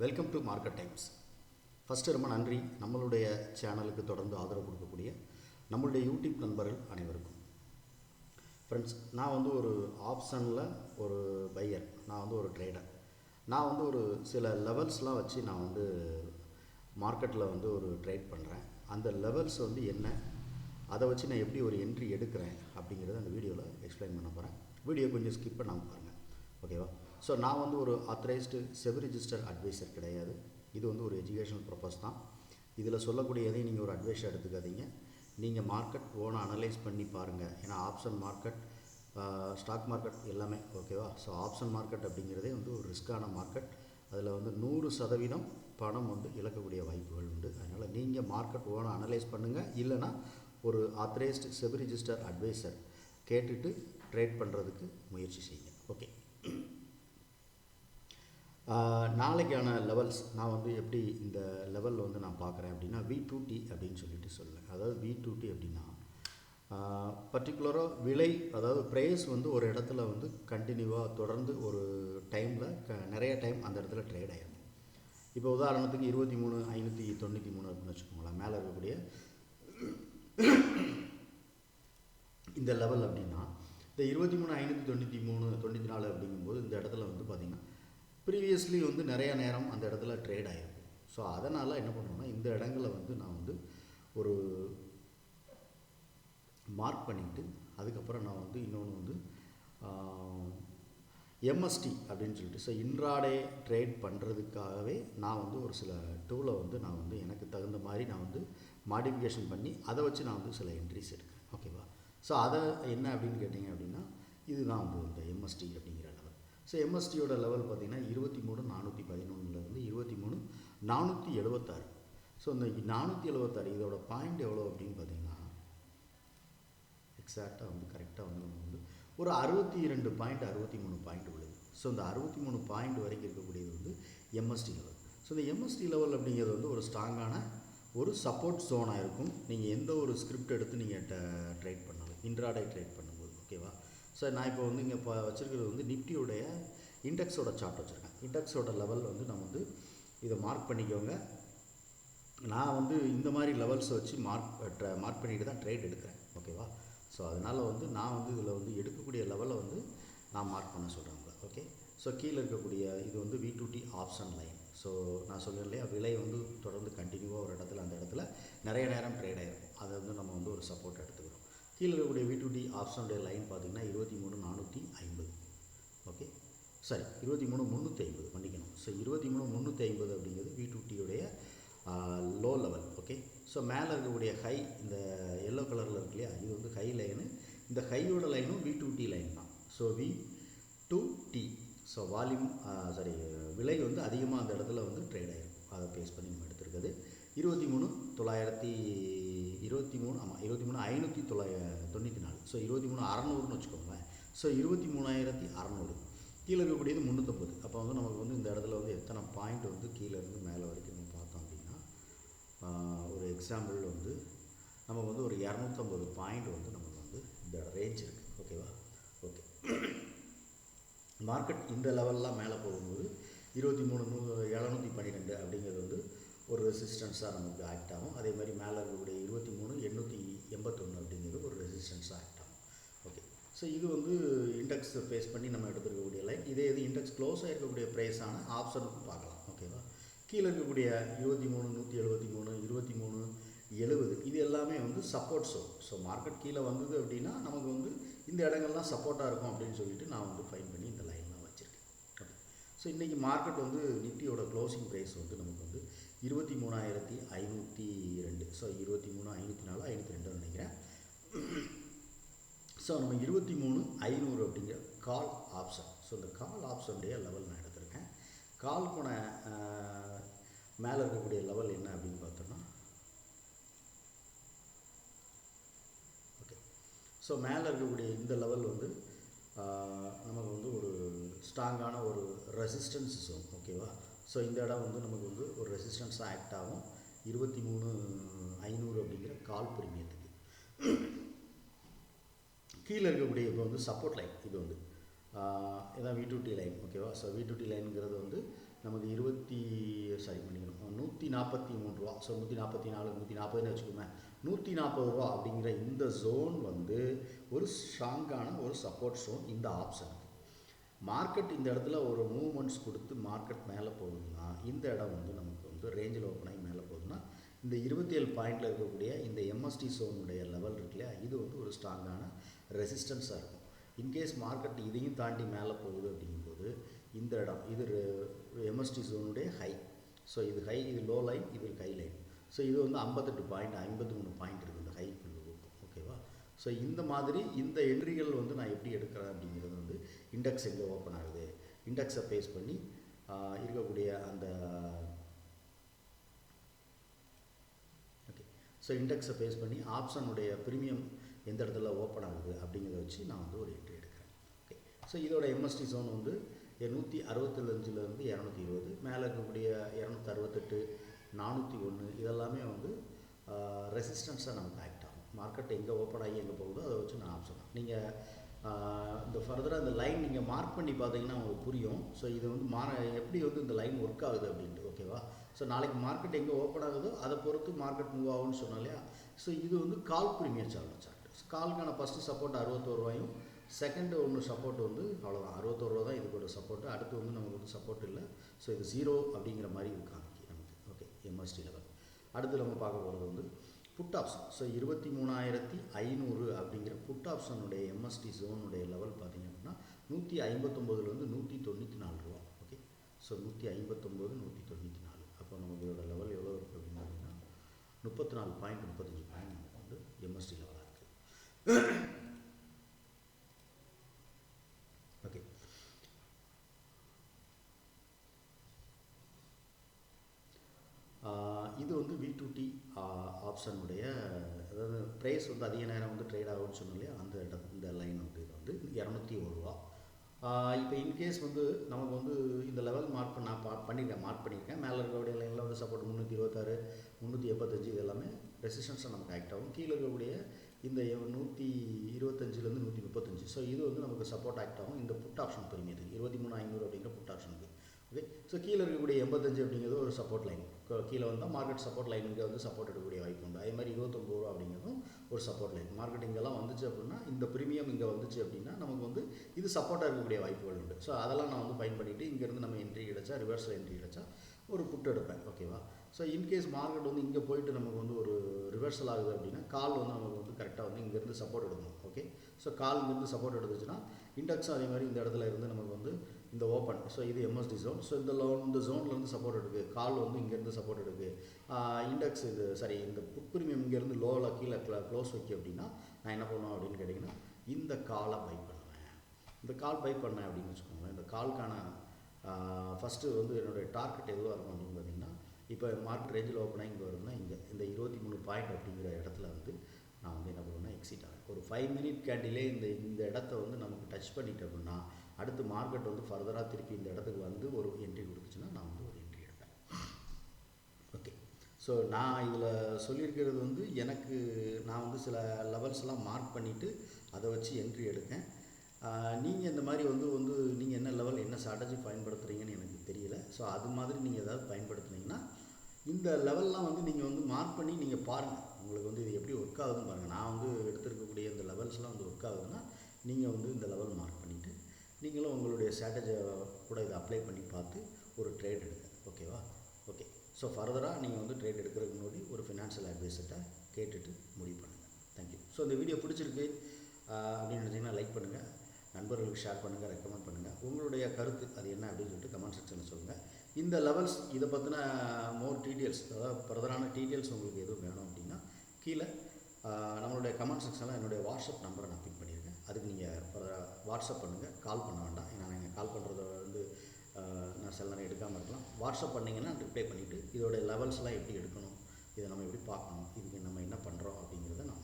Welcome to market times. First ரொம்ப நன்றி நம்மளுடைய சேனலுக்கு தொடர்ந்து ஆதரவு கொடுக்கக்கூடிய நம்மளுடைய யூடியூப் நண்பர்கள் அனைவருக்கும். ஃப்ரெண்ட்ஸ், நான் வந்து ஒரு ஆப்ஷனில் ஒரு பையர், நான் வந்து ஒரு ட்ரேடர். நான் வந்து ஒரு சில லெவல்ஸ்லாம் வச்சு நான் வந்து மார்க்கெட்டில் வந்து ஒரு ட்ரேட் பண்ணுறேன். அந்த லெவல்ஸ் வந்து என்ன, அதை வச்சு நான் எப்படி ஒரு என்ட்ரி எடுக்கிறேன் அப்படிங்கிறத அந்த வீடியோவில் எக்ஸ்பிளைன் பண்ண போகிறேன். வீடியோ கொஞ்சம் ஸ்கிப் பண்ணாமல் பாருங்கள், ஓகேவா? ஸோ நான் வந்து ஒரு ஆத்தரைஸ்டு செபி ரிஜிஸ்டர் அட்வைசர் கிடையாது. இது வந்து ஒரு எஜுகேஷனல் பர்பஸ் தான். இதில் சொல்லக்கூடிய எதையும் நீங்கள் ஒரு அட்வைஸாக எடுத்துக்காதீங்க. நீங்கள் மார்க்கெட் ஓனாக அனலைஸ் பண்ணி பாருங்கள். ஏன்னா ஆப்ஷன் மார்க்கெட், ஸ்டாக் மார்க்கெட் எல்லாமே ஓகேவா. ஸோ ஆப்ஷன் மார்க்கெட் அப்படிங்கிறதே வந்து ஒரு ரிஸ்க்கான மார்க்கெட். அதில் வந்து 100% பணம் வந்து இழக்கக்கூடிய வாய்ப்புகள் உண்டு. அதனால் நீங்கள் மார்க்கெட் ஓனாக அனலைஸ் பண்ணுங்கள். இல்லைனா ஒரு ஆத்தரைஸ்டு செபி ரிஜிஸ்டர் அட்வைசர் கேட்டுட்டு ட்ரேட் பண்ணுறதுக்கு முயற்சி செய்யுங்க. ஓகே, நாளைக்கான லெவல்ஸ் நான் வந்து எப்படி இந்த லெவலில் வந்து நான் பார்க்குறேன் அப்படின்னா V2T அப்படின்னு சொல்லிட்டு சொல்லுவேன். அதாவது V2T அப்படின்னா பர்டிகுலராக விலை, அதாவது ப்ரைஸ் வந்து ஒரு இடத்துல வந்து கண்டினியூவாக தொடர்ந்து ஒரு டைமில் நிறைய டைம் அந்த இடத்துல ட்ரேட் ஆகிடும். இப்போ உதாரணத்துக்கு 23,593 அப்படின்னு வச்சுக்கோங்களேன், மேலே இருக்கக்கூடிய இந்த லெவல் அப்படின்னா இந்த 23,593 94 அப்படிங்கும்போது இந்த இடத்துல வந்து பார்த்திங்கன்னா ப்ரீவியஸ்லி வந்து நிறைய நேரம் அந்த இடத்துல ட்ரேட் ஆகிருக்கும். ஸோ அதனால் என்ன பண்ணுவோம்னா, இந்த இடங்களில் வந்து நான் வந்து ஒரு மார்க் பண்ணிவிட்டு அதுக்கப்புறம் நான் வந்து இன்னொன்று வந்து MST அப்படின்னு சொல்லிட்டு, ஸோ இன்ட்ராடே ட்ரேட் பண்ணுறதுக்காகவே நான் வந்து ஒரு சில டூலை வந்து நான் வந்து எனக்கு தகுந்த மாதிரி நான் வந்து மாடிஃபிகேஷன் பண்ணி அதை வச்சு நான் வந்து சில என்ட்ரிஸ் எடுக்கிறேன், ஓகேவா? ஸோ அதை என்ன அப்படின்னு கேட்டிங்க அப்படின்னா, இதுதான் வந்து இந்த MST அப்படிங்கிற லெவல். ஸோ MSTயோட லெவல் பார்த்திங்கன்னா 23,411 23,476. ஸோ இந்த 476 இதோட பாயிண்ட் எவ்வளோ அப்படின்னு பார்த்திங்கன்னா எக்ஸாக்டாக வந்து கரெக்டாக வந்து நம்ம வந்து ஒரு 62.63 பாயிண்ட் உள்ளது. ஸோ இந்த 63 பாயிண்ட் வரைக்கும் இருக்கக்கூடியது வந்து MST லெவல். ஸோ இந்த MST லெவல் அப்படிங்கிறது வந்து ஒரு ஸ்ட்ராங்கான ஒரு சப்போர்ட் ஜோனாக இருக்கும். நீங்கள் எந்த ஒரு ஸ்கிரிப்ட் எடுத்து நீங்கள் ட்ரேட் பண்ணாலும், இன்ட்ராடே ட்ரேட் பண்ணும்போது, ஓகேவா? ஸோ நான் இப்போ வந்து இங்கே வச்சுருக்கிறது வந்து நிஃப்டியோடைய இண்டெக்ஸோட சார்ட் வச்சுருக்கேன். இண்டெக்ஸோட லெவல் வந்து நம்ம வந்து இதை மார்க் பண்ணிக்கோங்க. நான் வந்து இந்த மாதிரி லெவல்ஸை வச்சு மார்க் பண்ணிட்டு தான் ட்ரேட் எடுக்கிறேன், ஓகேவா? ஸோ அதனால் வந்து நான் வந்து இதில் வந்து எடுக்கக்கூடிய லெவலை வந்து நான் மார்க் பண்ண சொல்கிறேன், ஓகே? ஸோ கீழே இருக்கக்கூடிய இது வந்து V2T ஆப்ஷன் லைன். ஸோ நான் சொல்கிறேன் இல்லையா, விலை வந்து தொடர்ந்து கண்டினியூவாக ஒரு இடத்துல அந்த இடத்துல நிறைய நேரம் ட்ரேட் ஆகிருக்கும். அதை வந்து நம்ம வந்து ஒரு சப்போர்ட் எடுத்துக்கிறோம். கீழே இருக்கக்கூடிய V2T ஆப்ஷனுடைய லைன் பார்த்திங்கன்னா 23,450, ஓகே, சரி 23,350 மன்னிக்கணும். ஸோ 23,350 அப்படிங்கிறது V2Tயோடைய லோ லெவல், ஓகே? ஸோ மேலே இருக்கக்கூடிய ஹை, இந்த எல்லோ கலரில் இருக்கு இல்லையா, இது வந்து ஹை லைனு. இந்த ஹையோட லைனும் V2T லைன் தான். ஸோ V2T, ஸோ வால்யூம் விலை வந்து அதிகமாக அந்த இடத்துல வந்து ட்ரேட் ஆகிருக்கும். அதை பேஸ் பண்ணி நம்ம எடுத்துருக்கிறது 23,594. ஸோ 23,600ன்னு வச்சுக்கோங்களேன். ஸோ 23,600 கீழே இருக்கக்கூடியது 350. அப்போ வந்து நமக்கு வந்து இந்த இடத்துல வந்து எத்தனை பாயிண்ட் வந்து கீழே இருந்து மேலே வரைக்கும் நம்ம பார்த்தோம் அப்படின்னா, ஒரு எக்ஸாம்பிள் வந்து நமக்கு வந்து ஒரு 250 பாயிண்ட் வந்து நமக்கு வந்து இந்த ரேஞ்ச் இருக்குது, ஓகேவா? ஓகே, மார்க்கெட் இந்த லெவல்லாம் மேலே போகும்போது 23,712 அப்படிங்கிறது வந்து ஒரு ரெசிஸ்டன்ஸாக நமக்கு ஆக்ட் ஆகும். அதே மாதிரி மேலே இருக்கக்கூடிய 23,881 அப்படிங்கிறது ஒரு ரெசிஸ்டன்ஸாக ஆக்ட் ஆகும், ஓகே? ஸோ இது வந்து இண்டெக்ஸ் பேஸ் பண்ணி நம்ம எடுத்துருக்கக்கூடிய லைன். இதே இது இண்டெக்ஸ் க்ளோஸாக இருக்கக்கூடிய ப்ரைஸான ஆப்ஷனுக்கும் பார்க்கலாம், ஓகேவா? கீழே இருக்கக்கூடிய 23,173 23,070 இது எல்லாமே வந்து சப்போர்ட் ஜோன். ஸோ மார்க்கெட் கீழே வந்தது அப்படின்னா நமக்கு வந்து இந்த இடங்கள்லாம் சப்போர்ட்டாக இருக்கும் அப்படின்னு சொல்லிட்டு நான் வந்து ஃபைன் பண்ணி இந்த லைன்லாம் வச்சுருக்கேன், ஓகே? ஸோ இன்றைக்கி மார்க்கெட் வந்து நிஃப்டியோட க்ளோசிங் ப்ரைஸ் வந்து நமக்கு வந்து 23,502. ஸோ 23,504 502 நினைக்கிறேன். ஸோ நம்ம 23,500 அப்படிங்கிற கால் ஆப்ஷன். ஸோ இந்த கால் ஆப்ஷனுடைய லெவல் நான் எடுத்திருக்கேன். கால் போன மேலே இருக்கக்கூடிய லெவல் என்ன அப்படின்னு பார்த்தோம்னா, ஓகே, ஸோ மேலே இருக்கக்கூடிய இந்த லெவல் வந்து நமக்கு வந்து ஒரு ஸ்ட்ராங்கான ஒரு ரெசிஸ்டன்ஸ் ஜோன், ஓகேவா? ஸோ இந்த இடம் வந்து நமக்கு வந்து ஒரு ரெசிஸ்டன்ஸாக ஆக்ட் ஆகும் 23,500 அப்படிங்கிற கால் பிரீமியத்துக்கு. கீழே இருக்கக்கூடிய இப்போ வந்து சப்போர்ட் லைன், இது வந்து இதான் V2T லைன், ஓகேவா? ஸோ V2T லைனுங்கிறது வந்து நமக்கு 143 ரூபா. ஸோ 144 140ன்னு வச்சுக்கோமே, 140 ரூபா அப்படிங்கிற இந்த ஜோன் வந்து ஒரு ஸ்ட்ராங்கான ஒரு சப்போர்ட் ஜோன் இந்த ஆப்ஷனுக்கு. மார்க்கெட் இந்த இடத்துல ஒரு மூவ்மெண்ட்ஸ் கொடுத்து மார்க்கெட் மேலே போகுதுன்னா, இந்த இடம் வந்து நமக்கு வந்து ரேஞ்சில் ஓப்பன் ஆகி மேலே போகுதுன்னா, இந்த 27 பாயிண்டில் இருக்கக்கூடிய இந்த எம்எஸ்டி ஜோனுடைய லெவல் இருக்கு இல்லையா, இது வந்து ஒரு ஸ்ட்ராங்கான ரெசிஸ்டன்ஸாக இருக்கும். இன்கேஸ் மார்க்கெட் இதையும் தாண்டி மேலே போகுது அப்படிங்கும்போது இந்த இடம் இது எம்எஸ்டி ஜோனுடைய ஹை. ஸோ இது ஹை, இது லோ லைன், இது ஹை லைன். ஸோ இது வந்து 58 பாயிண்ட் 53 பாயிண்ட் இருக்குது இந்த ஹைக்குள்ள இருக்கும். ஓகேவா? ஸோ இந்த மாதிரி இந்த என்ட்ரிகள் வந்து நான் எப்படி எடுக்கிறேன் அப்படிங்கிறது வந்து இண்டெக்ஸ் எங்கே ஓப்பன் ஆகுது, இண்டெக்ஸை பேஸ் பண்ணி இருக்கக்கூடிய அந்த ஸோ இண்டெக்ஸை பேஸ் பண்ணி ஆப்ஷனுடைய ப்ரீமியம் எந்த இடத்துல ஓப்பன் ஆகுது அப்படிங்கிறத வச்சு நான் வந்து ஒரு என்ட்ரி எடுக்கிறேன். ஓகே. ஸோ இதோட எம்எஸ்டி ஜோன் வந்து 165லேருந்து 220, மேலே இருக்கக்கூடிய 268 401 இதெல்லாமே வந்து ரெசிஸ்டன்ஸாக நமக்கு ஆக்ட் ஆகும். மார்க்கெட் எங்கே ஓப்பன் ஆகி எங்கே போகுதோ அதை வச்சு நான் ஆப்ஷன் நீங்கள் இந்த ஃபர்தராக இந்த லைன் நீங்கள் மார்க் பண்ணி பார்த்தீங்கன்னா உங்களுக்கு புரியும். ஸோ இது வந்து எப்படி வந்து இந்த லைன் ஒர்க் ஆகுது அப்படின்ட்டு. ஓகேவா? ஸோ நாளைக்கு மார்க்கெட் எங்கே ஓப்பன் ஆகுதோ அதை பொறுத்து மார்க்கெட் மூவ் ஆகும்னு சொன்னோம் இல்லையா. ஸோ இது வந்து கால் ப்ரீமியம் சார்ட். காலுக்கான ஃபஸ்ட்டு சப்போர்ட் 61 ரூபாயும், செகண்டு ஒன்று சப்போர்ட் வந்து அவ்வளோதான் 61 ரூபா தான் இதுக்கு ஒரு சப்போர்ட்டு. அடுத்து வந்து நமக்கு வந்து சப்போர்ட் இல்லை. ஸோ இது 0 அப்படிங்கிற மாதிரி இருக்காங்க நமக்கு. Okay, MST level. அடுத்து நம்ம பார்க்க போகிறது வந்து புட் ஆப்ஷன். ஸோ 23,500 அப்படிங்கிற புட் ஆப்ஷனுடைய எம்எஸ்டி ஜோனுடைய லெவல் பார்த்திங்க அப்படின்னா 159லேருந்து 194 ரூபா. ஓகே. ஸோ 159 194. அப்போ நமக்கு இதோட லெவல் எவ்வளோ இருக்குது அப்படின்னு பார்த்தீங்கன்னா 34.35 பாயிண்ட் நமக்கு வந்து எம்எஸ்டி லெவலாக இருக்குது. ஓகே. இது வந்து V2T ஆப்ஷனுடைய, அதாவது ப்ரைஸ் வந்து அதிக நேரம் வந்து ட்ரேட் ஆகும்னு சொன்னோம் இல்லையா, அந்த இடம் இந்த லைன் வந்து இது வந்து 201 ரூபா. இப்போ இன்கேஸ் வந்து நமக்கு வந்து இந்த லெவல் மார்க் மார்க் பண்ணியிருக்கேன். மேலே இருக்கக்கூடிய லைனில் வந்து சப்போர்ட் 326 385 இது எல்லாமே ரெசிஸ்டன்ஸாக நமக்கு ஆக்ட் ஆகும். கீழே இருக்கக்கூடிய இந்த 125லேருந்து 135, ஸோ இது வந்து நமக்கு சப்போர்ட் ஆக்ட் ஆகும் இந்த புட் ஆப்ஷன் ப்ரீமியத்துக்கு 23,500 அப்படிங்கிற புட் ஆப்ஷனுக்கு. ஓகே. ஸோ கீழே இருக்கக்கூடிய 85 அப்படிங்கிறது ஒரு சப்போர்ட் லைன். கீழே வந்தால் மார்க்கெட் சப்போர்ட் லைன் இங்கே வந்து சப்போர்ட் எடுக்கக்கூடிய வாய்ப்பு உண்டு. அதே மாதிரி 29 ரூபா அப்படிங்கிறதும் ஒரு சப்போர்ட் லைன். மார்க்கெட் இங்கெல்லாம் வந்துச்சு அப்படின்னா, இந்த ப்ரீமியம் இங்கே வந்துச்சு அப்படின்னா நமக்கு வந்து இது சப்போர்ட்டாக இருக்கக்கூடிய வாய்ப்புகள் உண்டு. ஸோ அதெல்லாம் நான் வந்து பயன் பண்ணிவிட்டு இங்கேருந்து நம்ம என்ட்ரி கிடைச்சா, ரிவர்ஸில் என்ட்ரி கிடைச்சா ஒரு புட் எடுப்பேன். ஓகேவா? ஸோ இன்கேஸ் மார்க்கெட் வந்து இங்கே போயிட்டு நமக்கு வந்து ஒரு ரிவர்சல் ஆகுது அப்படின்னா கால் வந்து நமக்கு வந்து கரெக்டாக வந்து இங்கேருந்து சப்போர்ட் எடுக்கணும். ஓகே. ஸோ கால் இங்கேருந்து சப்போர்ட் எடுத்துச்சுன்னா இண்டெக்ஸும் அதே மாதிரி இந்த இடத்துல இருந்து நமக்கு வந்து இந்த ஓப்பன். ஸோ இது எம்எஸ்டி ஜோன். ஸோ இந்த ஜோன்லேருந்து சப்போர்ட் எடுக்குது. கால் வந்து இங்கேருந்து சப்போர்ட் எடுக்குது. இண்டெக்ஸ் இது சரி, இந்த புட் ப்ரீமியம் இங்கேருந்து லோவில் கீழே க்ளோஸ் வைக்க அப்படின்னா நான் என்ன பண்ணுவேன் அப்படின்னு கேட்டிங்கன்னா, இந்த காலை பை பண்ணுவேன். இந்த கால் பை பண்ணேன் அப்படின்னு வச்சுக்கோங்களேன். இந்த கால்க்கான ஃபஸ்ட்டு வந்து என்னுடைய டார்கெட் எதுவாக இருக்கும் அப்படின்னு பார்த்தீங்கன்னா, இப்போ மார்க்கெட் ரேஞ்சில் ஓப்பனாக இங்கே வரும்னா இங்கே இந்த 23 பாயிண்ட் அப்படிங்கிற இடத்துல வந்து நான் வந்து என்ன பண்ணுவேன்னா எக்ஸிட் ஆகிறேன். ஒரு 5 மினிட் கேண்டிலே இந்த இடத்த வந்து நமக்கு டச் பண்ணிட்டு அப்படின்னா அடுத்து மார்க்கெட் வந்து ஃபர்தராக திருப்பி இந்த இடத்துக்கு வந்து ஒரு என்ட்ரி கொடுத்துச்சுன்னா நான் வந்து ஒரு என்ட்ரி எடுப்பேன். ஓகே. ஸோ நான் இதில் சொல்லியிருக்கிறது வந்து எனக்கு நான் வந்து சில லெவல்ஸ்லாம் மார்க் பண்ணிவிட்டு அதை வச்சு என்ட்ரி எடுக்கேன். நீங்கள் இந்த மாதிரி வந்து நீங்கள் என்ன லெவல் என்ன ஸ்ட்ராட்டஜி பயன்படுத்துகிறீங்கன்னு எனக்கு தெரியல. ஸோ அது மாதிரி நீங்கள் ஏதாவது பயன்படுத்துனீங்கன்னா இந்த லெவல்லாம் வந்து நீங்கள் வந்து மார்க் பண்ணி நீங்கள் பாருங்கள், உங்களுக்கு வந்து இது எப்படி ஒர்க் ஆகுதுன்னு பாருங்கள். நான் வந்து எடுத்துருக்கக்கூடிய இந்த லெவல்ஸ்லாம் வந்து ஒர்க் ஆகுதுன்னா நீங்கள் வந்து இந்த லெவல் மார்க் பண்ணிவிட்டு நீங்களும் உங்களுடைய ஸ்ட்ராட்டஜியை கூட இதை அப்ளை பண்ணி பார்த்து ஒரு ட்ரேட் எடுங்க. ஓகேவா? ஓகே. ஸோ ஃபர்தராக நீங்கள் வந்து ட்ரேட் எடுக்கிறதுக்கு முன்னாடி ஒரு ஃபினான்ஷியல் அட்வைசர்கிட்ட கேட்டுட்டு முடிவு பண்ணுங்கள். தேங்க்யூ. ஸோ இந்த வீடியோ பிடிச்சிருக்கு அப்படின்னு நினச்சிங்கன்னா லைக் பண்ணுங்கள், நண்பர்களுக்கு ஷேர் பண்ணுங்கள், ரெக்கமெண்ட் பண்ணுங்கள். உங்களுடைய கருத்து அது என்ன அப்படின்னு சொல்லிட்டு கமெண்ட் செக்ஷனில் சொல்லுங்கள். இந்த லெவல்ஸ் இதை பற்றின மோர் டீட்டெயில்ஸ், அதாவது ஃபர்தரான டீட்டெயில்ஸ் உங்களுக்கு எதுவும் வேணும் அப்படின்னா கீழே நம்மளுடைய கமெண்ட் செக்ஷனில் என்னுடைய வாட்ஸ்அப் நம்பரை நான் பின் பண்ணியிருக்கேன். அதுக்கு நீங்கள் வாட்ஸ்அப் பண்ணுங்கள், கால் பண்ண வேண்டாம். ஏன்னா நீங்கள் கால் பண்ணுறத வந்து நான் சில நேரம் எடுக்காமல் இருக்கலாம். வாட்ஸ்அப் பண்ணிங்கன்னா ரிப்ளை பண்ணிவிட்டு இதோடைய லெவல்ஸ்லாம் எப்படி எடுக்கணும், இதை நம்ம எப்படி பார்க்கணும், இதுக்கு நம்ம என்ன பண்ணுறோம் அப்படிங்கிறத நான்